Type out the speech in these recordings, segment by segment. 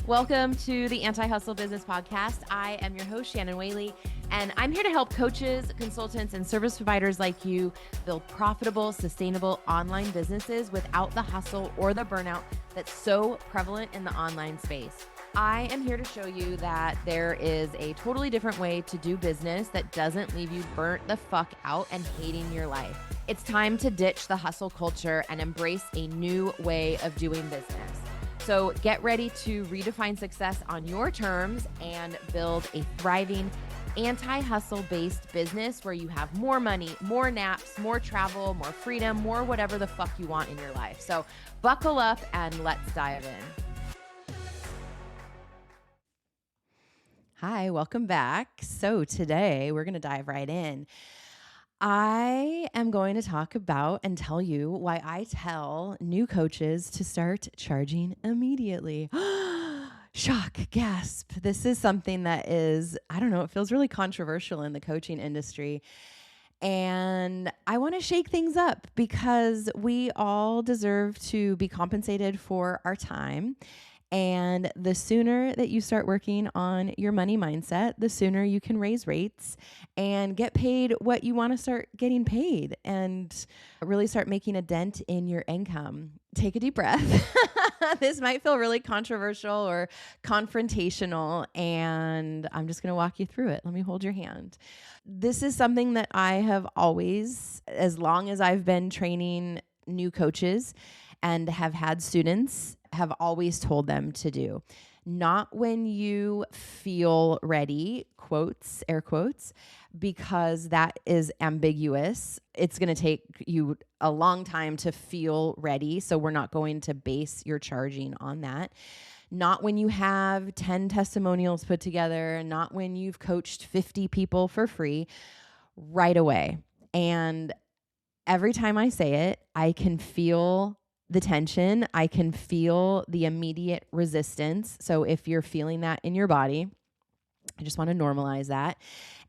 Welcome to the Anti-Hustle Business Podcast. I am your host, Shannon Whaley, and I'm here to help coaches, consultants, and service providers like you build profitable, sustainable online businesses without the hustle or the burnout that's so prevalent in the online space. I am here to show you that there is a totally different way to do business that doesn't leave you burnt the fuck out and hating your life. It's time to ditch the hustle culture and embrace a new way of doing business. So get ready to redefine success on your terms and build a thriving anti-hustle based business where you have more money, more naps, more travel, more freedom, more whatever the fuck you want in your life. So buckle up and let's dive in. Hi, welcome back. So today we're going to dive right in. I am going to talk about and tell you why I tell new coaches to start charging immediately. Shock, gasp. This is something that is, I don't know, it feels really controversial in the coaching industry. And I want to shake things up because we all deserve to be compensated for our time. And the sooner that you start working on your money mindset, the sooner you can raise rates and get paid what you want to start getting paid and really start making a dent in your income. Take a deep breath. This might feel really controversial or confrontational, and I'm just going to walk you through it. Let me hold your hand. This is something that I have always, as long as I've been training new coaches and have had students, have always told them to do. Not when you feel ready, quotes, air quotes, because that is ambiguous. It's going to take you a long time to feel ready. So we're not going to base your charging on that. Not when you have 10 testimonials put together, not when you've coached 50 people for free, right away. And every time I say it, I can feel the tension. I can feel the immediate resistance. So if you're feeling that in your body, I just want to normalize that.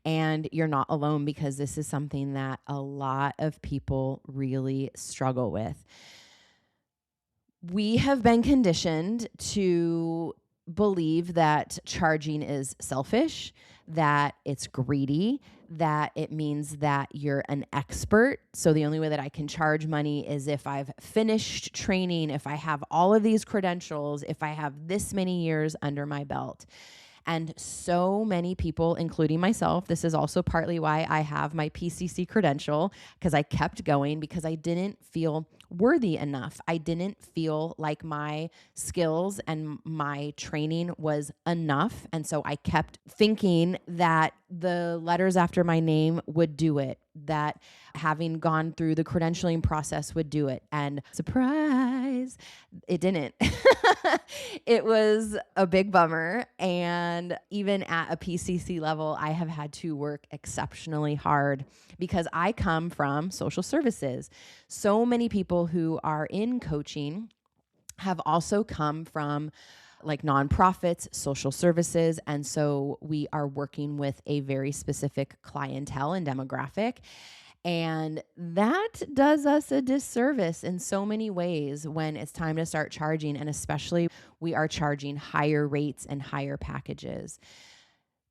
And you're not alone because this is something that a lot of people really struggle with. We have been conditioned to believe that charging is selfish, that it's greedy, that it means that you're an expert. So the only way that I can charge money is if I've finished training, if I have all of these credentials, if I have this many years under my belt. And so many people, including myself, this is also partly why I have my PCC credential, because I kept going because I didn't feel worthy enough. I didn't feel like my skills and my training was enough. And so I kept thinking that the letters after my name would do it, that having gone through the credentialing process would do it. And surprise, it didn't. It was a big bummer. And even at a PCC level, I have had to work exceptionally hard because I come from social services. So many people who are in coaching have also come from like nonprofits, social services. And so we are working with a very specific clientele and demographic. And that does us a disservice in so many ways when it's time to start charging. And especially we are charging higher rates and higher packages.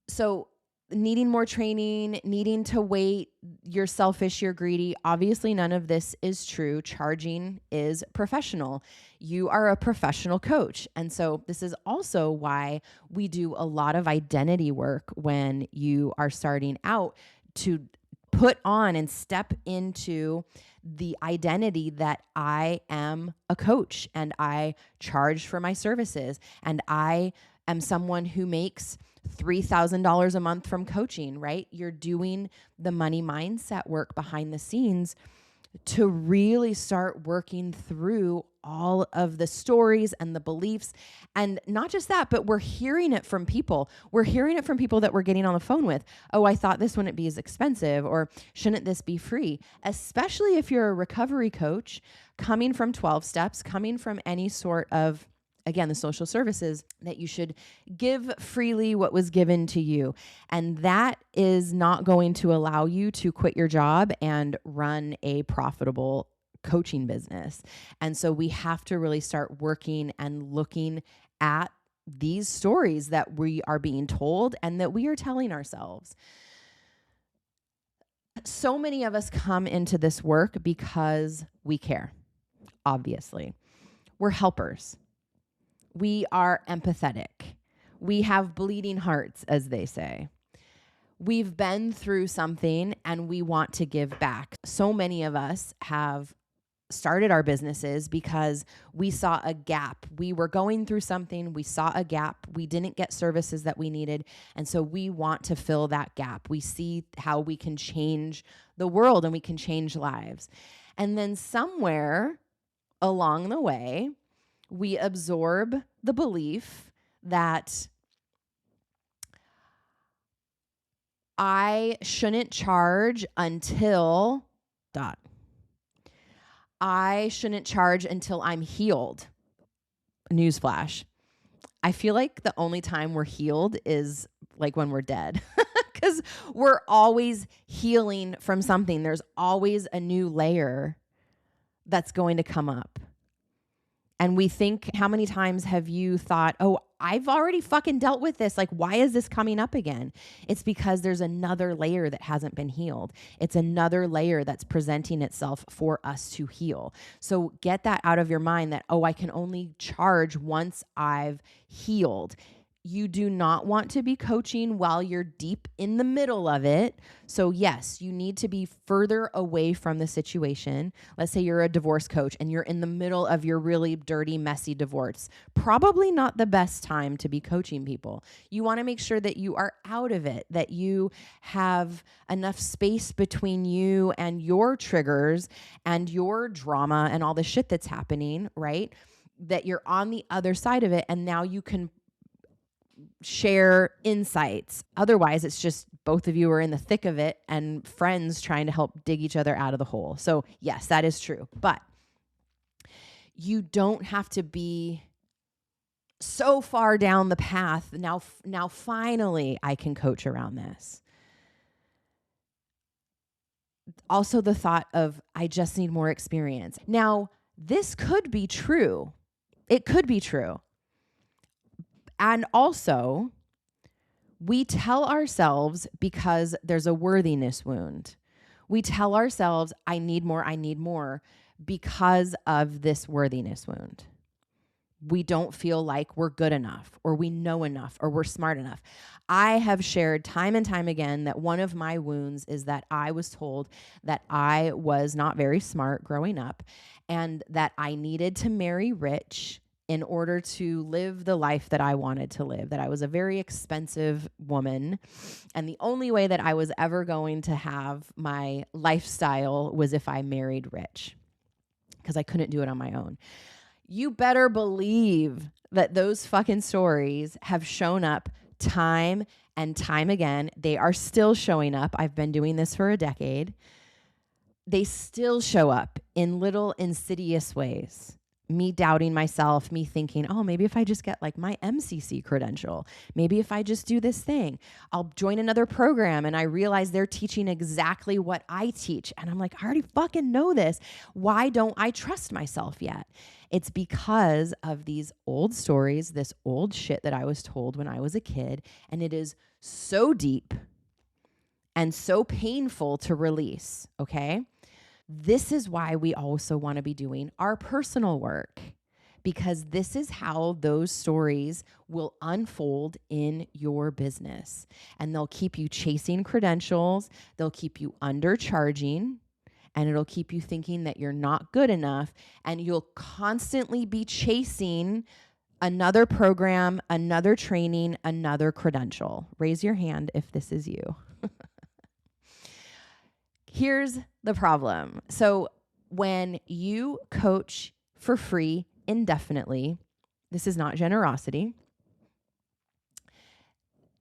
So needing more training, needing to wait, you're selfish, you're greedy. Obviously, none of this is true. Charging is professional. You are a professional coach. And so this is also why we do a lot of identity work when you are starting out to put on and step into the identity that I am a coach and I charge for my services and I am someone who makes $3,000 a month from coaching, right? You're doing the money mindset work behind the scenes to really start working through all of the stories and the beliefs. And not just that, but we're hearing it from people. We're hearing it from people that we're getting on the phone with. Oh, I thought this wouldn't be as expensive, or shouldn't this be free? Especially if you're a recovery coach coming from 12 steps, coming from any sort of, again, the social services, that you should give freely what was given to you. And that is not going to allow you to quit your job and run a profitable coaching business. And so we have to really start working and looking at these stories that we are being told and that we are telling ourselves. So many of us come into this work because we care, obviously. We're helpers. We are empathetic. We have bleeding hearts, as they say. We've been through something and we want to give back. So many of us have started our businesses because we saw a gap. We were going through something, we saw a gap, we didn't get services that we needed, and so we want to fill that gap. We see how we can change the world and we can change lives. And then somewhere along the way, we absorb the belief that I shouldn't charge until ... I shouldn't charge until I'm healed. Newsflash. I feel like the only time we're healed is like when we're dead, because we're always healing from something. There's always a new layer that's going to come up. And we think, how many times have you thought, oh, I've already fucking dealt with this. Like, why is this coming up again? It's because there's another layer that hasn't been healed. It's another layer that's presenting itself for us to heal. So get that out of your mind that, oh, I can only charge once I've healed. You do not want to be coaching while you're deep in the middle of it. So yes, you need to be further away from the situation. Let's say you're a divorce coach and you're in the middle of your really dirty, messy divorce. Probably not the best time to be coaching people. You want to make sure that you are out of it, that you have enough space between you and your triggers and your drama and all the shit that's happening, right? That you're on the other side of it, and now you can share insights. Otherwise, it's just both of you are in the thick of it and friends trying to help dig each other out of the hole. So yes, that is true. But you don't have to be so far down the path. Now finally I can coach around this. Also the thought of, I just need more experience. Now, this could be true. It could be true. And also, we tell ourselves because there's a worthiness wound. We tell ourselves, I need more because of this worthiness wound. We don't feel like we're good enough, or we know enough, or we're smart enough. I have shared time and time again that one of my wounds is that I was told that I was not very smart growing up and that I needed to marry rich in order to live the life that I wanted to live, that I was a very expensive woman. And the only way that I was ever going to have my lifestyle was if I married rich, because I couldn't do it on my own. You better believe that those fucking stories have shown up time and time again. They are still showing up. I've been doing this for a decade. They still show up in little insidious ways. Me doubting myself, me thinking, oh, maybe if I just get like my MCC credential, maybe if I just do this thing, I'll join another program and I realize they're teaching exactly what I teach. And I'm like, I already fucking know this. Why don't I trust myself yet? It's because of these old stories, this old shit that I was told when I was a kid. And it is so deep and so painful to release, okay? This is why we also want to be doing our personal work, because this is how those stories will unfold in your business. And they'll keep you chasing credentials, they'll keep you undercharging, and it'll keep you thinking that you're not good enough, and you'll constantly be chasing another program, another training, another credential. Raise your hand if this is you. Here's the problem. So when you coach for free indefinitely, this is not generosity.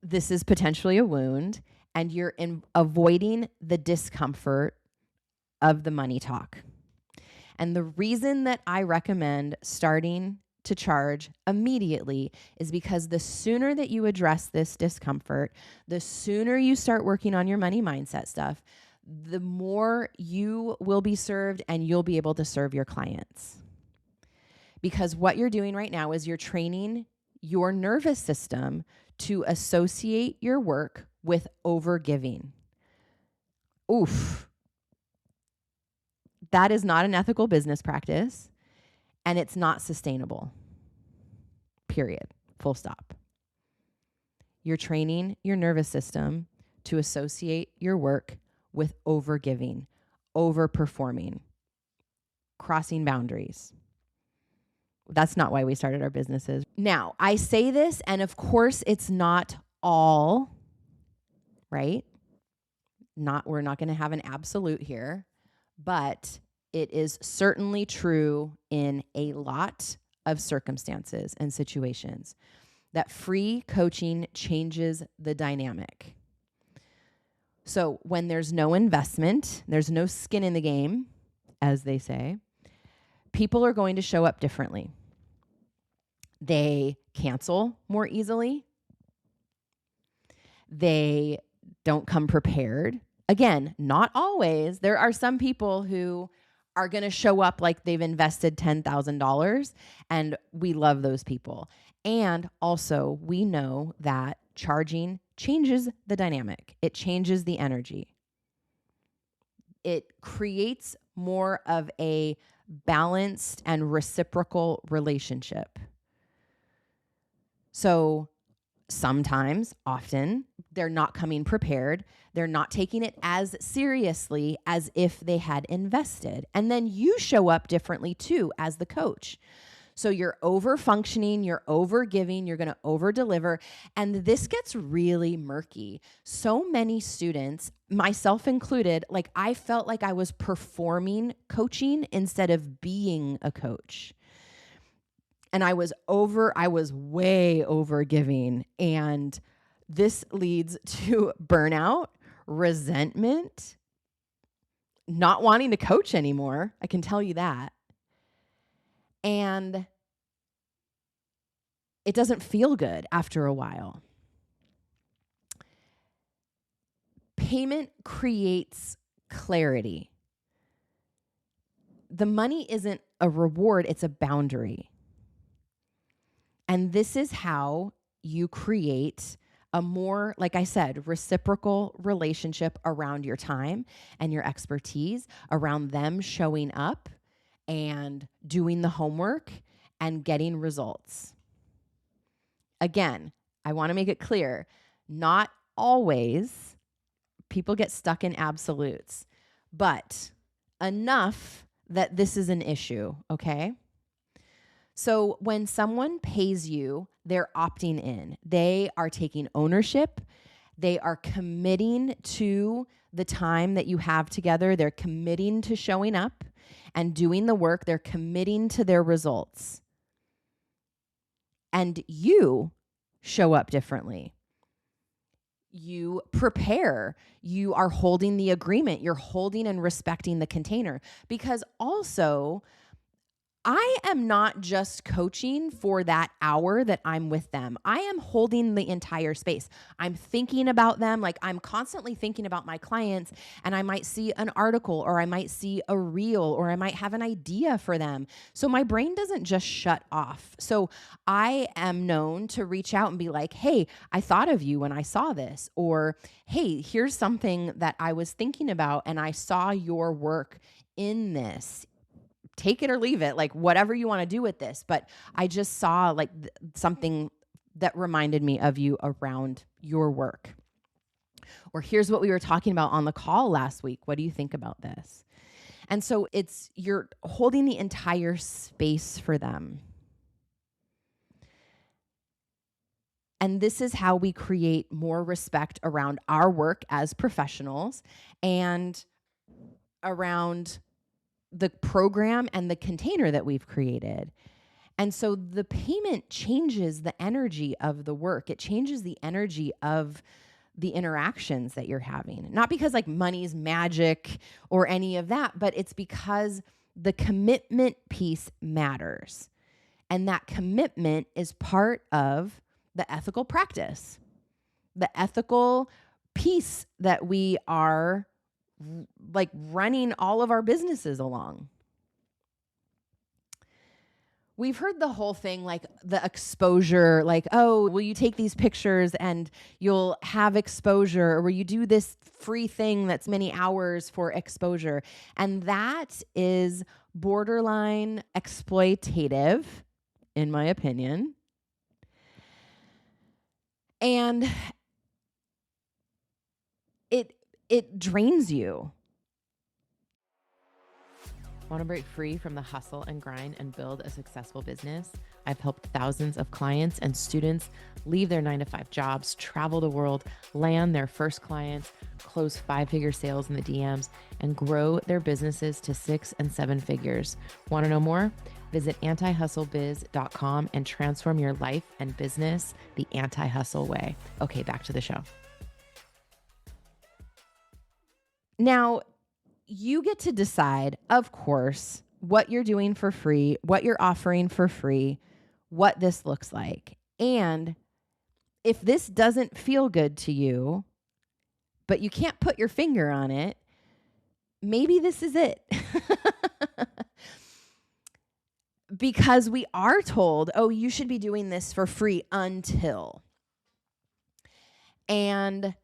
This is potentially a wound, and you're avoiding the discomfort of the money talk. And the reason that I recommend starting to charge immediately is because the sooner that you address this discomfort, the sooner you start working on your money mindset stuff, the more you will be served and you'll be able to serve your clients. Because what you're doing right now is you're training your nervous system to associate your work with overgiving. Oof. That is not an ethical business practice, and it's not sustainable. Period. Full stop. You're training your nervous system to associate your work with overgiving, overperforming, crossing boundaries. That's not why we started our businesses. Now, I say this, and of course, it's not all, right? We're not going to have an absolute here, but it is certainly true in a lot of circumstances and situations that free coaching changes the dynamic. So when there's no investment, there's no skin in the game, as they say, people are going to show up differently. They cancel more easily. They don't come prepared. Again, not always. There are some people who are going to show up like they've invested $10,000, and we love those people. And also, we know that charging changes the dynamic. It changes the energy. It creates more of a balanced and reciprocal relationship. So sometimes, often, they're not coming prepared. They're not taking it as seriously as if they had invested. And then you show up differently too as the coach. So you're over functioning, you're over giving, you're going to over deliver. And this gets really murky. So many students, myself included, like I felt like I was performing coaching instead of being a coach. And I was way over giving. And this leads to burnout, resentment, not wanting to coach anymore. I can tell you that. And it doesn't feel good after a while. Payment creates clarity. The money isn't a reward, it's a boundary. And this is how you create a more, like I said, reciprocal relationship around your time and your expertise, around them showing up and doing the homework and getting results. Again, I want to make it clear, not always. People get stuck in absolutes, but enough that this is an issue, okay? So when someone pays you, they're opting in. They are taking ownership. They are committing to the time that you have together. They're committing to showing up and doing the work. They're committing to their results. And you show up differently. You prepare. You are holding the agreement. You're holding and respecting the container. Because also, I am not just coaching for that hour that I'm with them. I am holding the entire space. I'm thinking about them. Like I'm constantly thinking about my clients, and I might see an article or I might see a reel or I might have an idea for them. So my brain doesn't just shut off. So I am known to reach out and be like, hey, I thought of you when I saw this, or hey, here's something that I was thinking about and I saw your work in this. Take it or leave it, like whatever you want to do with this. But I just saw like something that reminded me of you around your work. Or here's what we were talking about on the call last week. What do you think about this? And so you're holding the entire space for them. And this is how we create more respect around our work as professionals and around the program and the container that we've created. And so the payment changes the energy of the work. It changes the energy of the interactions that you're having. Not because like money's magic or any of that, but it's because the commitment piece matters. And that commitment is part of the ethical practice, the ethical piece that we are like running all of our businesses along. we've heard the whole thing, like the exposure, like, oh, will you take these pictures and you'll have exposure, or will you do this free thing that's many hours for exposure? And that is borderline exploitative, in my opinion. And it drains you. Want to break free from the hustle and grind and build a successful business? I've helped thousands of clients and students leave their 9-to-5 jobs, travel the world, land their first clients, close 5-figure sales in the DMs, and grow their businesses to 6 and 7 figures. Want to know more? Visit antihustlebiz.com and transform your life and business the anti-hustle way. Okay, back to the show. Now, you get to decide, of course, what you're doing for free, what you're offering for free, what this looks like. And if this doesn't feel good to you, but you can't put your finger on it, maybe this is it. Because we are told, oh, you should be doing this for free until. And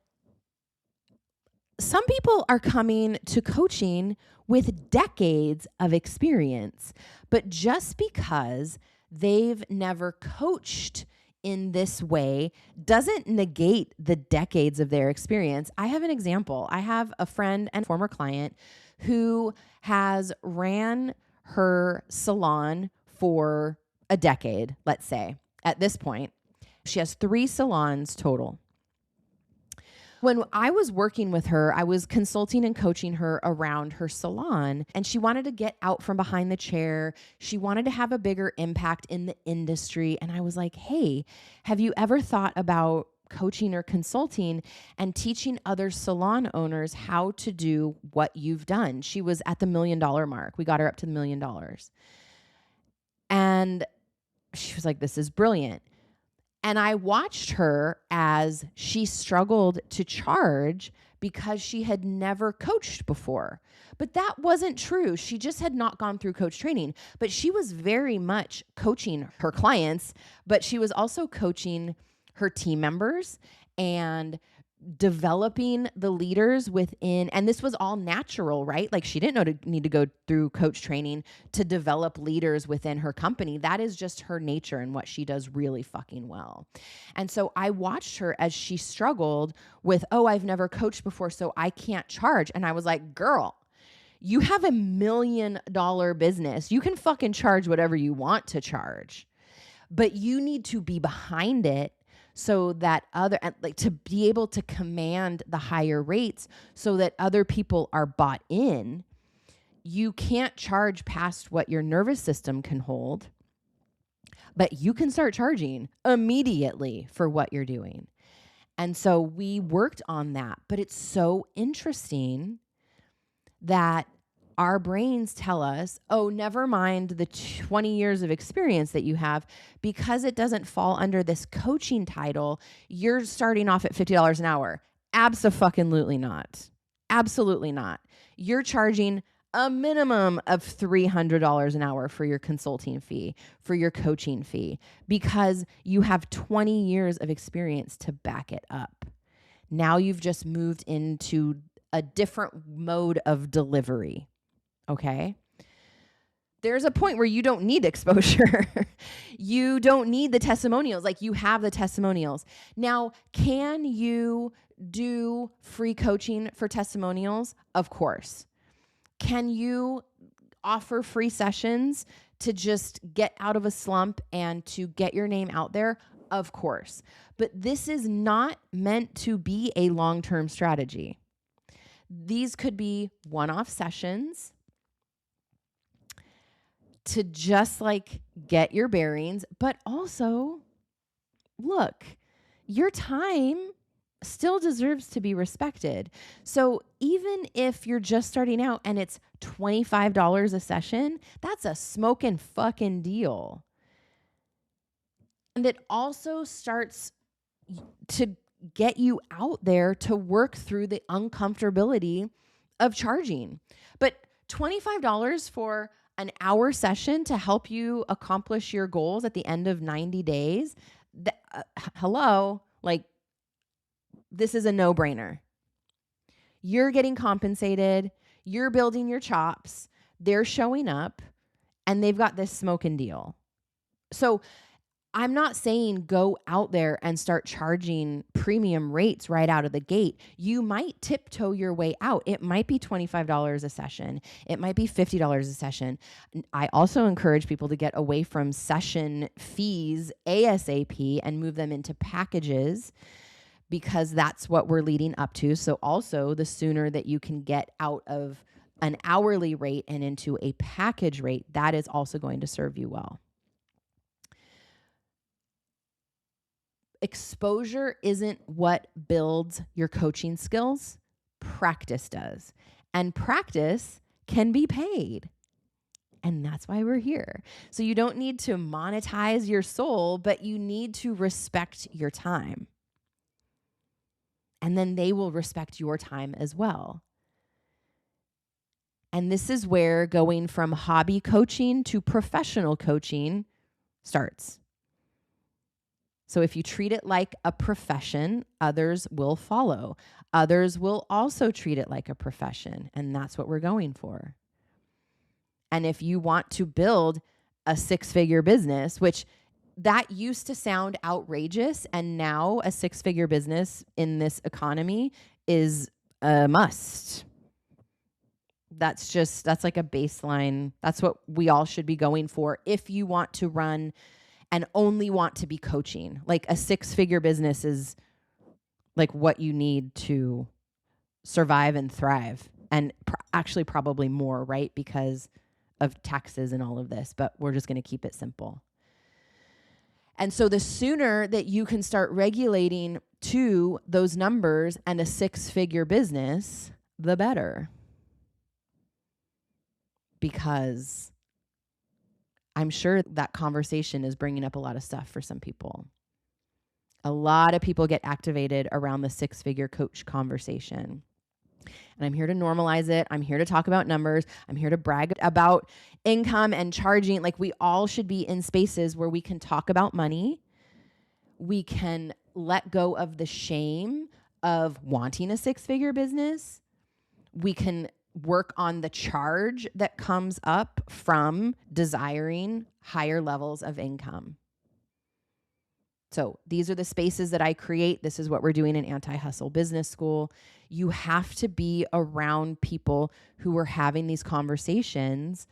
some people are coming to coaching with decades of experience, but just because they've never coached in this way doesn't negate the decades of their experience. I have an example. I have a friend and former client who has ran her salon for a decade, let's say, at this point. She has 3 salons total. When I was working with her, I was consulting and coaching her around her salon, and she wanted to get out from behind the chair. She wanted to have a bigger impact in the industry. And I was like, hey, have you ever thought about coaching or consulting and teaching other salon owners how to do what you've done? She was at the $1 million mark. We got her up to the $1 million. And she was like, this is brilliant. And I watched her as she struggled to charge because she had never coached before. But that wasn't true. She just had not gone through coach training. But she was very much coaching her clients, but she was also coaching her team members and developing the leaders within, and this was all natural, right? Like she didn't need to go through coach training to develop leaders within her company. That is just her nature and what she does really fucking well. And so I watched her as she struggled with, oh, I've never coached before, so I can't charge. And I was like, girl, you have $1 million business. You can fucking charge whatever you want to charge, but you need to be behind it so that to be able to command the higher rates so that other people are bought in. You can't charge past what your nervous system can hold, but you can start charging immediately for what you're doing. And so we worked on that, but it's so interesting that our brains tell us, oh, never mind the 20 years of experience that you have, because it doesn't fall under this coaching title, you're starting off at $50 an hour. Abso-fucking-lutely not. Absolutely not. You're charging a minimum of $300 an hour for your consulting fee, for your coaching fee, because you have 20 years of experience to back it up. Now you've just moved into a different mode of delivery. Okay. There's a point where you don't need exposure. You don't need the testimonials. Like you have the testimonials. Now, can you do free coaching for testimonials? Of course. Can you offer free sessions to just get out of a slump and to get your name out there? Of course. But this is not meant to be a long-term strategy. These could be one-off sessions to just like get your bearings, but also look, your time still deserves to be respected. So even if you're just starting out and it's $25 a session, that's a smoking fucking deal. And it also starts to get you out there to work through the uncomfortability of charging. But $25 for an hour session to help you accomplish your goals at the end of 90 days, hello, like this is a no-brainer. You're getting compensated, you're building your chops, they're showing up, and they've got this smoking deal. So I'm not saying go out there and start charging premium rates right out of the gate. You might tiptoe your way out. It might be $25 a session. It might be $50 a session. I also encourage people to get away from session fees ASAP and move them into packages, because that's what we're leading up to. So also, the sooner that you can get out of an hourly rate and into a package rate, that is also going to serve you well. Exposure isn't what builds your coaching skills. Practice does. And practice can be paid. And that's why we're here. So you don't need to monetize your soul, but you need to respect your time. And then they will respect your time as well. And this is where going from hobby coaching to professional coaching starts. So if you treat it like a profession, others will follow. Others will also treat it like a profession, and that's what we're going for. And if you want to build a six-figure business, which that used to sound outrageous, and now a six-figure business in this economy is a must. That's like a baseline. That's what we all should be going for if you want to run and only want to be coaching. Like a six-figure business is like what you need to survive and thrive. And actually probably more, right? Because of taxes and all of this, but we're just going to keep it simple. And so the sooner that you can start regulating to those numbers and a six-figure business, the better. Because I'm sure that conversation is bringing up a lot of stuff for some people. A lot of people get activated around the six-figure coach conversation. And I'm here to normalize it. I'm here to talk about numbers. I'm here to brag about income and charging. Like, we all should be in spaces where we can talk about money. We can let go of the shame of wanting a six-figure business. We can work on the charge that comes up from desiring higher levels of income. So these are the spaces that I create. This is what we're doing in Anti-Hustle Business School. You have to be around people who are having these conversations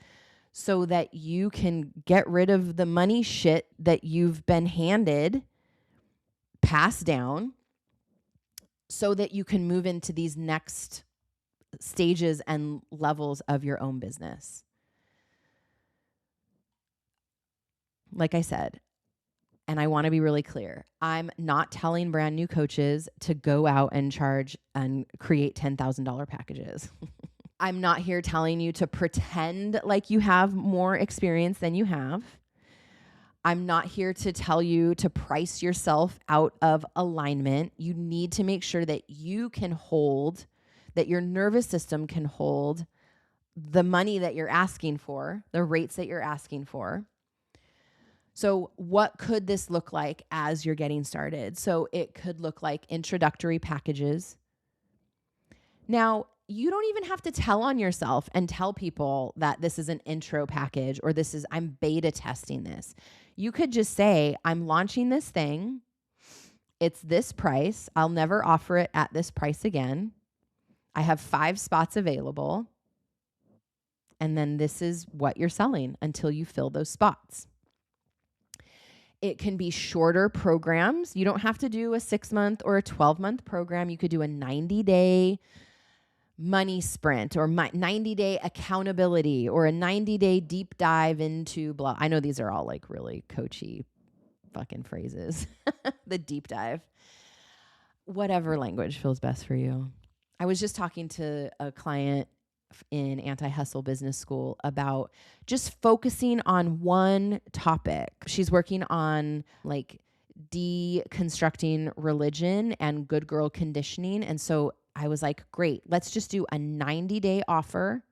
so that you can get rid of the money shit that you've been handed, passed down, so that you can move into these next stages and levels of your own business. Like I said, and I want to be really clear, I'm not telling brand new coaches to go out and charge and create $10,000 packages. I'm not here telling you to pretend like you have more experience than you have. I'm not here to tell you to price yourself out of alignment. You need to make sure that you can hold, that your nervous system can hold the money that you're asking for, the rates that you're asking for. So what could this look like as you're getting started? So it could look like introductory packages. Now, you don't even have to tell on yourself and tell people that this is an intro package or I'm beta testing this. You could just say, I'm launching this thing. It's this price. I'll never offer it at this price again. I have 5 spots available. And then this is what you're selling until you fill those spots. It can be shorter programs. You don't have to do a 6-month or a 12-month program. You could do a 90-day money sprint or 90-day accountability or a 90-day deep dive into blah. I know these are all like really coachy fucking phrases. The deep dive. Whatever language feels best for you. I was just talking to a client in Anti-Hustle Business School about just focusing on one topic. She's working on like deconstructing religion and good girl conditioning. And so I was like, great, let's just do a 90-day offer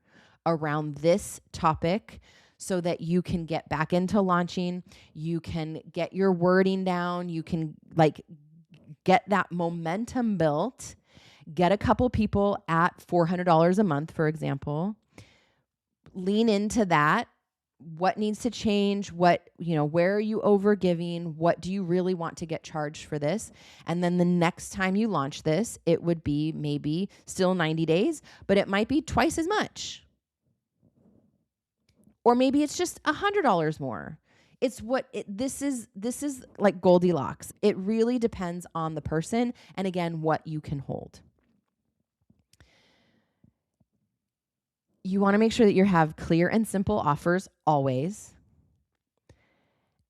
around this topic so that you can get back into launching. You can get your wording down. You can get that momentum built. Get a couple people at $400 a month, for example. Lean into that. What needs to change? Where are you overgiving? What do you really want to get charged for this? And then the next time you launch this, it would be maybe still 90 days, but it might be twice as much. Or maybe it's just $100 more. This is like Goldilocks. It really depends on the person and, again, what you can hold. You want to make sure that you have clear and simple offers always.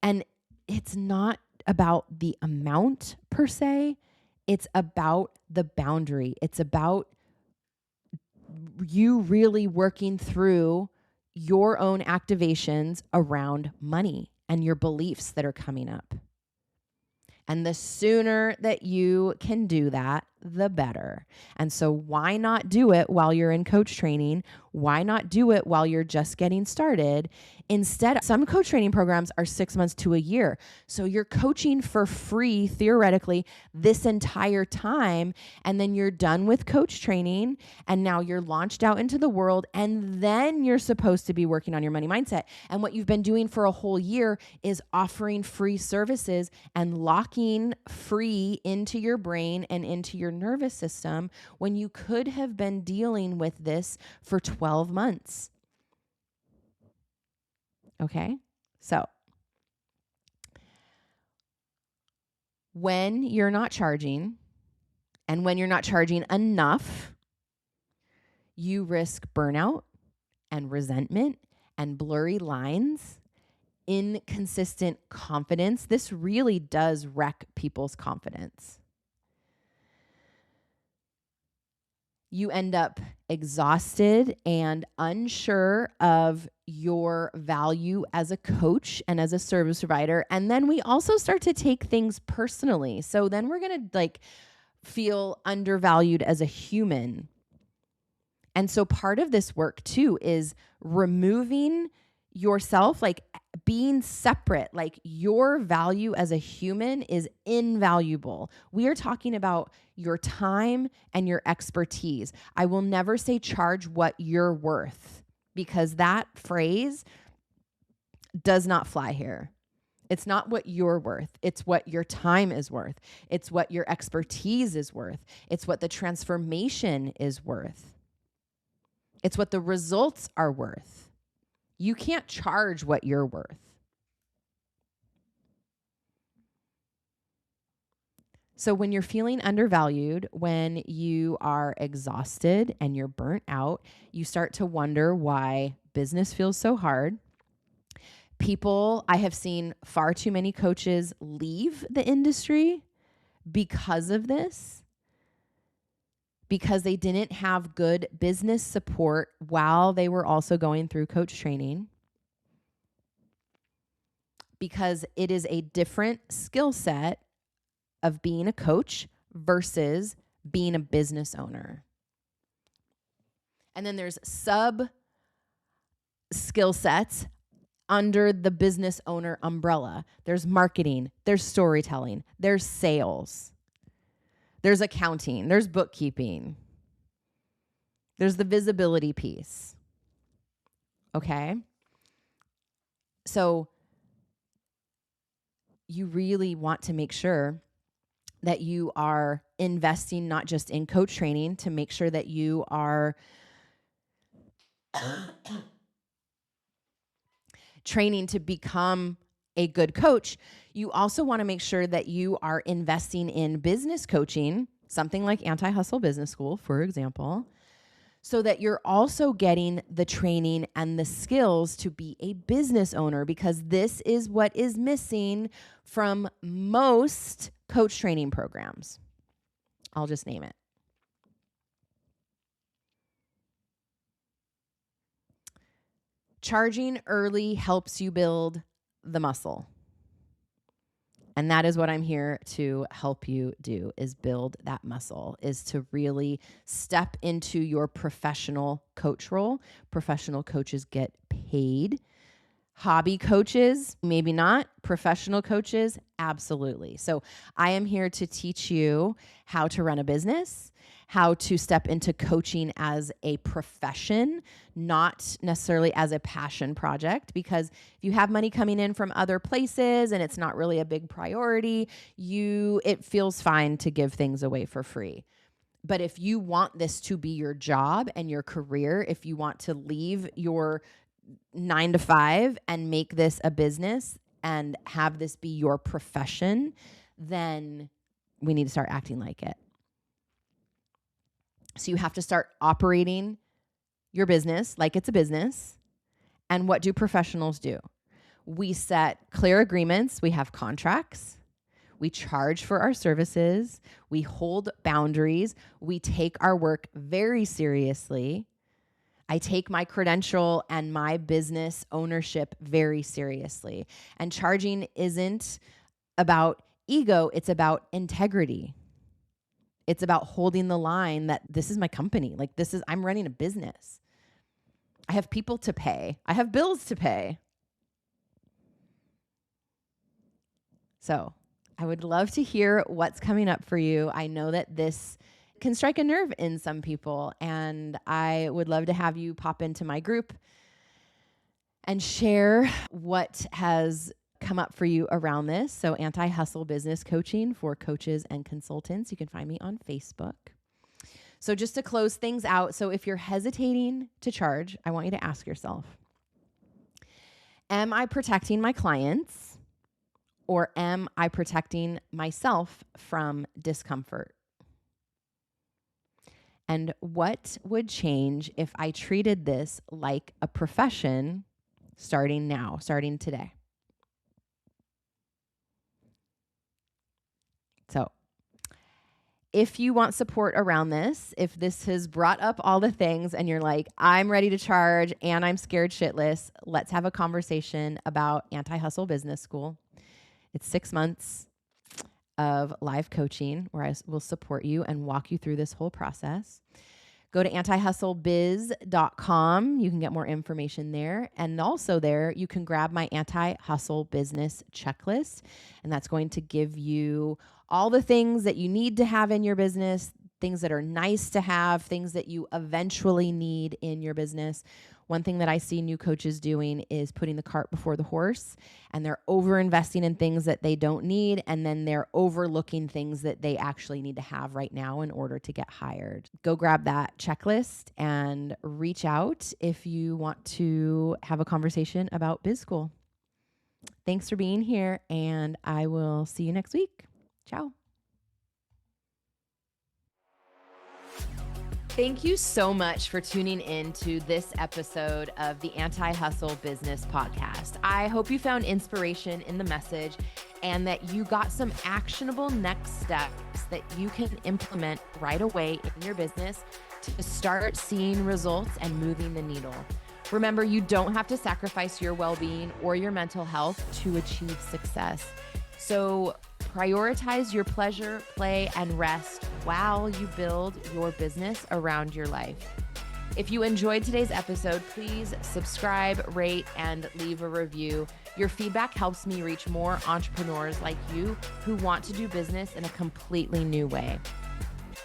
And it's not about the amount per se. It's about the boundary. It's about you really working through your own activations around money and your beliefs that are coming up. And the sooner that you can do that, the better. And so why not do it while you're in coach training? Why not do it while you're just getting started? Instead, some coach training programs are 6 months to a year. So you're coaching for free, theoretically, this entire time. And then you're done with coach training. And now you're launched out into the world. And then you're supposed to be working on your money mindset. And what you've been doing for a whole year is offering free services and locking free into your brain and into your nervous system when you could have been dealing with this for 12 months. Okay? So, when you're not charging and when you're not charging enough, you risk burnout and resentment and blurry lines, inconsistent confidence. This really does wreck people's confidence. You end up exhausted and unsure of your value as a coach and as a service provider. And then we also start to take things personally. So then we're going to feel undervalued as a human. And so part of this work too is removing yourself, being separate. Your value as a human is invaluable. We are talking about your time and your expertise. I will never say charge what you're worth, because that phrase does not fly here. It's not what you're worth. It's what your time is worth. It's what your expertise is worth. It's what the transformation is worth. It's what the results are worth. You can't charge what you're worth. So when you're feeling undervalued, when you are exhausted and you're burnt out, you start to wonder why business feels so hard. I have seen far too many coaches leave the industry because of this, because they didn't have good business support while they were also going through coach training, because it is a different skill set of being a coach versus being a business owner. And then there's sub skill sets under the business owner umbrella. There's marketing, there's storytelling, there's sales, there's accounting, there's bookkeeping, there's the visibility piece. Okay? So you really want to make sure that you are investing not just in coach training, to make sure that you are training to become a good coach. You also want to make sure that you are investing in business coaching, something like Anti-Hustle Business School, for example, so that you're also getting the training and the skills to be a business owner, because this is what is missing from most coach training programs. I'll just name it. Charging early helps you build the muscle. And that is what I'm here to help you do, is build that muscle, is to really step into your professional coach role. Professional coaches get paid Hobby coaches, maybe not. Professional coaches, absolutely. So I am here to teach you how to run a business, how to step into coaching as a profession, not necessarily as a passion project, because if you have money coming in from other places and it's not really a big priority, it feels fine to give things away for free. But if you want this to be your job and your career, if you want to leave your 9 to 5 and make this a business and have this be your profession, then we need to start acting like it. So you have to start operating your business like it's a business. And what do professionals do? We set clear agreements. We have contracts. We charge for our services. We hold boundaries. We take our work very seriously. I take my credential and my business ownership very seriously. And charging isn't about ego. It's about integrity. It's about holding the line that this is my company. Like I'm running a business. I have people to pay. I have bills to pay. So I would love to hear what's coming up for you. I know that this can strike a nerve in some people, and I would love to have you pop into my group and share what has come up for you around this. So Anti-Hustle Business Coaching for coaches and consultants. You can find me on Facebook. So just to close things out, so if you're hesitating to charge, I want you to ask yourself, am I protecting my clients or am I protecting myself from discomfort? And what would change if I treated this like a profession starting now, starting today? So if you want support around this, if this has brought up all the things and you're like, I'm ready to charge and I'm scared shitless, let's have a conversation about Anti-Hustle Business School. It's 6 months of live coaching where I will support you and walk you through this whole process. Go to antihustlebiz.com. You can get more information there. And also there, you can grab my Anti-Hustle Business Checklist. And that's going to give you all the things that you need to have in your business, things that are nice to have, things that you eventually need in your business. One thing that I see new coaches doing is putting the cart before the horse, and they're over investing in things that they don't need, and then they're overlooking things that they actually need to have right now in order to get hired. Go grab that checklist and reach out if you want to have a conversation about Biz School. Thanks for being here, and I will see you next week. Ciao. Thank you so much for tuning in to this episode of the Anti-Hustle Business Podcast. I hope you found inspiration in the message and that you got some actionable next steps that you can implement right away in your business to start seeing results and moving the needle. Remember, you don't have to sacrifice your well-being or your mental health to achieve success. So prioritize your pleasure, play, and rest while you build your business around your life. If you enjoyed today's episode, please subscribe, rate, and leave a review. Your feedback helps me reach more entrepreneurs like you who want to do business in a completely new way.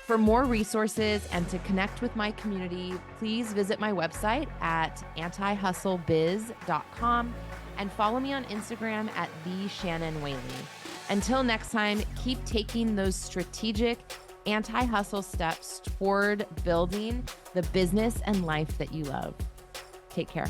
For more resources and to connect with my community, please visit my website at antihustlebiz.com and follow me on Instagram at @TheShannonWhaley. Until next time, keep taking those strategic anti-hustle steps toward building the business and life that you love. Take care.